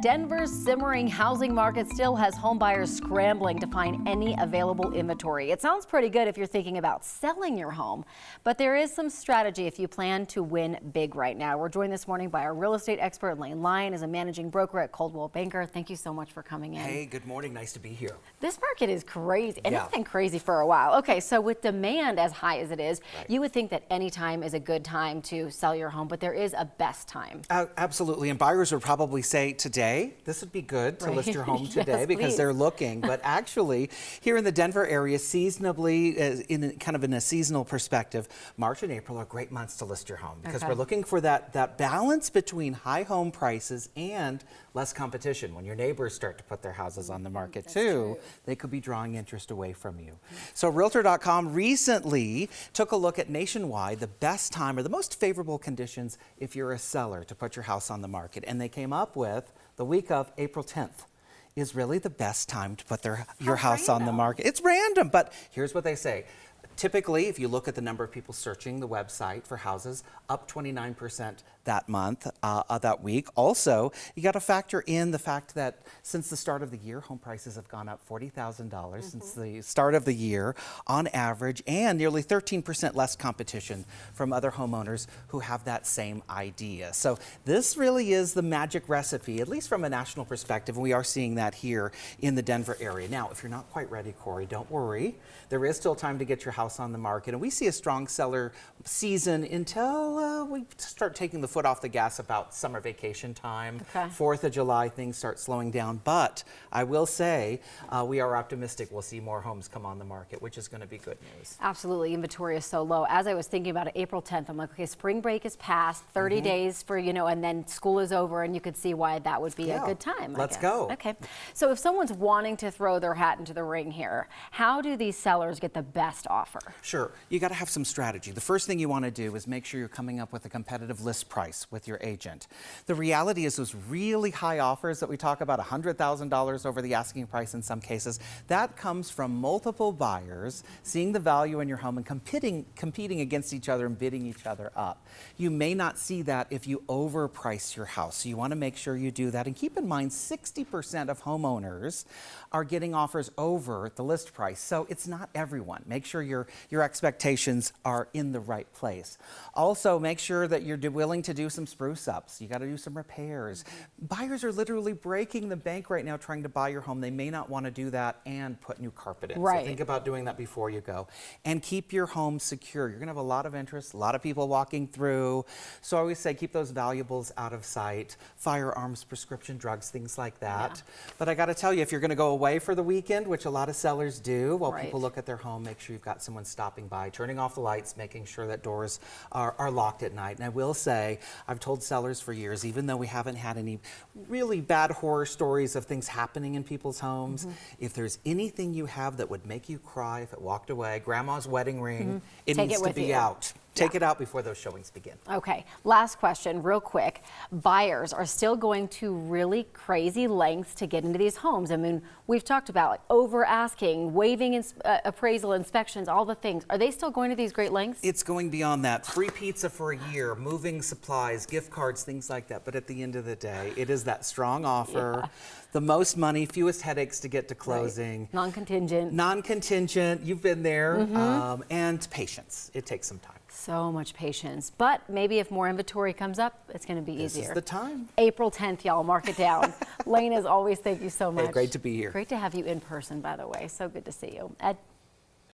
Denver's simmering housing market still has home buyers scrambling to find any available inventory. It sounds pretty good if you're thinking about selling your home, but there is some strategy if you plan to win big right now. We're joined this morning by our real estate expert, Lane Lyon, as a managing broker at Coldwell Banker. Thank you so much for coming in. Hey, good morning. Nice to be here. This market is crazy, and it's been crazy for a while. Okay, so with demand as high as it is, you would think that any time is a good time to sell your home, but there is a best time. Absolutely, and buyers would probably say today, this would be good to list your home today because they're looking. But actually, here in the Denver area, seasonably, in a seasonal perspective, March and April are great months to list your home because we're looking for that balance between high home prices and less competition. When your neighbors start to put their houses on the market too, they could be drawing interest away from you. So Realtor.com recently took a look at nationwide the best time or the most favorable conditions if you're a seller to put your house on the market, and they came up with the week of April 10th is really the best time to put your house on the market. It's random, but here's what they say. Typically, if you look at the number of people searching the website for houses, up 29% that month, that week. Also, you got to factor in the fact that since the start of the year, home prices have gone up $40,000 since the start of the year on average, and nearly 13% less competition from other homeowners who have that same idea. So this really is the magic recipe, at least from a national perspective, and we are seeing that here in the Denver area. Now, if you're not quite ready, Corey, don't worry. There is still time to get your house on the market, and we see a strong seller season until we start taking the foot off the gas about summer vacation time. 4th of July, things start slowing down, but I will say we are optimistic we'll see more homes come on the market, which is going to be good news. Absolutely. Inventory is so low. As I was thinking about it, April 10th, I'm like, okay, spring break is past, 30 days for, and then school is over, and you could see why that would be a good time. Let's go. Okay. So if someone's wanting to throw their hat into the ring here, how do these sellers get the best offer? Sure. You got to have some strategy. The first thing you want to do is make sure you're coming up with a competitive list price with your agent. The reality is those really high offers that we talk about, $100,000 over the asking price in some cases, that comes from multiple buyers seeing the value in your home and competing against each other and bidding each other up. You may not see that if you overprice your house. So you want to make sure you do that. And keep in mind, 60% of homeowners are getting offers over the list price. So it's not everyone. Make sure your expectations are in the right place. Also, make sure that you're willing to do some spruce ups. You got to do some repairs. Buyers are literally breaking the bank right now trying to buy your home. They may not want to do that and put new carpet in. So think about doing that before you go. And keep your home secure. You're going to have a lot of interest, a lot of people walking through. So I always say keep those valuables out of sight, firearms, prescription drugs, things like that. But I got to tell you, if you're going to go away for the weekend, which a lot of sellers do, while people look at their home, make sure you've got someone stopping by, turning off the lights, making sure that doors are locked at night. And I will say, I've told sellers for years, even though we haven't had any really bad horror stories of things happening in people's homes, if there's anything you have that would make you cry if it walked away, grandma's wedding ring, it needs to be out. Take it out before those showings begin. Okay, last question, real quick. Buyers are still going to really crazy lengths to get into these homes. I mean, we've talked about like over asking, waiving appraisal inspections, all the things. Are they still going to these great lengths? It's going beyond that. Free pizza for a year, moving supplies, gift cards, things like that. But at the end of the day, it is that strong offer, the most money, fewest headaches to get to closing. Non-contingent. Non-contingent, you've been there, and patience. It takes some time. So much patience, but maybe if more inventory comes up, it's going to be easier. This is the time. April 10th, y'all, mark it down. Lane, as always, thank you so much. Hey, great to be here. Great to have you in person, by the way. So good to see you.